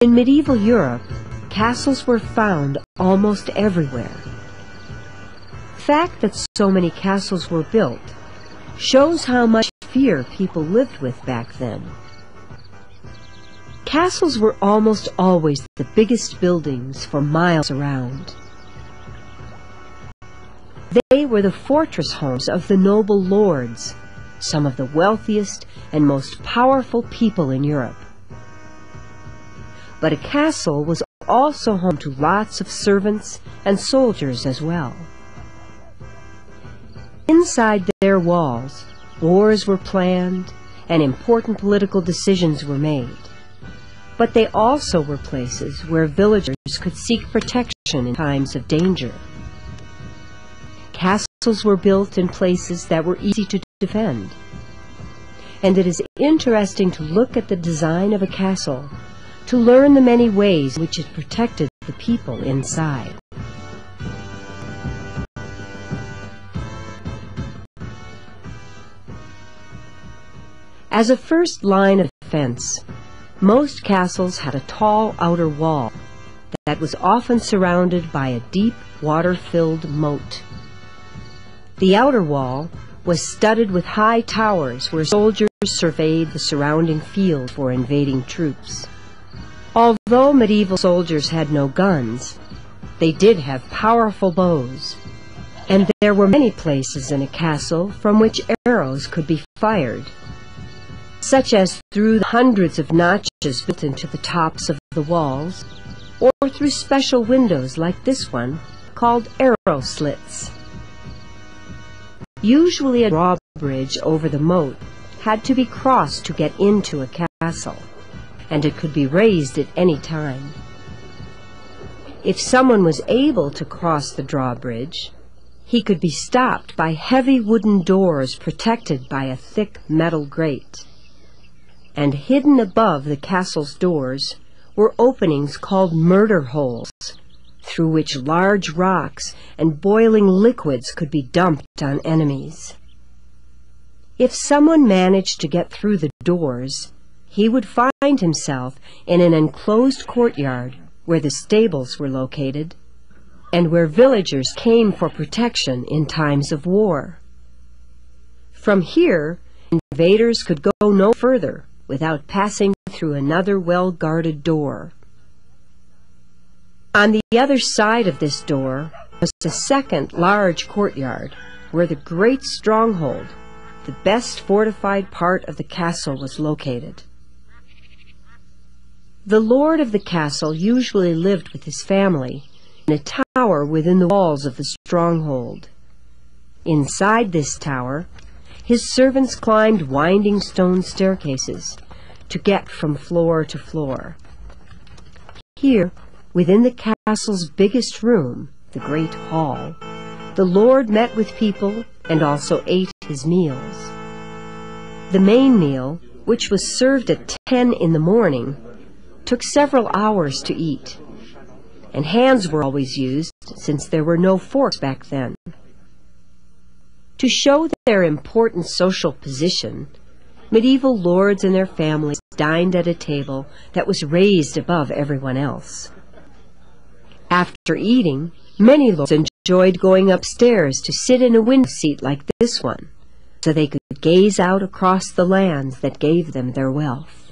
In medieval Europe, castles were found almost everywhere. The fact that so many castles were built shows how much fear people lived with back then. Castles were almost always the biggest buildings for miles around. They were the fortress homes of the noble lords, some of the wealthiest and most powerful people in Europe. But a castle was also home to lots of servants and soldiers as well. Inside their walls, wars were planned and important political decisions were made. But they also were places where villagers could seek protection in times of danger. Castles were built in places that were easy to defend. And it is interesting to look at the design of a castle to learn the many ways in which it protected the people inside. As a first line of defense, most castles had a tall outer wall that was often surrounded by a deep water-filled moat. The outer wall was studded with high towers where soldiers surveyed the surrounding field for invading troops. Although medieval soldiers had no guns, they did have powerful bows, and there were many places in a castle from which arrows could be fired, such as through the hundreds of notches built into the tops of the walls, or through special windows like this one called arrow slits. Usually a drawbridge over the moat had to be crossed to get into a castle, and it could be raised at any time. If someone was able to cross the drawbridge, he could be stopped by heavy wooden doors protected by a thick metal grate. And hidden above the castle's doors were openings called murder holes, through which large rocks and boiling liquids could be dumped on enemies. If someone managed to get through the doors, he would find himself in an enclosed courtyard where the stables were located and where villagers came for protection in times of war. From here, invaders could go no further without passing through another well-guarded door. On the other side of this door was a second large courtyard where the great stronghold, the best fortified part of the castle, was located. The lord of the castle usually lived with his family in a tower within the walls of the stronghold. Inside this tower, his servants climbed winding stone staircases to get from floor to floor. Here, within the castle's biggest room, the great hall, the lord met with people and also ate his meals. The main meal, which was served at 10 in the morning, took several hours to eat, and hands were always used since there were no forks back then. To show their important social position, medieval lords and their families dined at a table that was raised above everyone else. After eating, many lords enjoyed going upstairs to sit in a window seat like this one, so they could gaze out across the lands that gave them their wealth.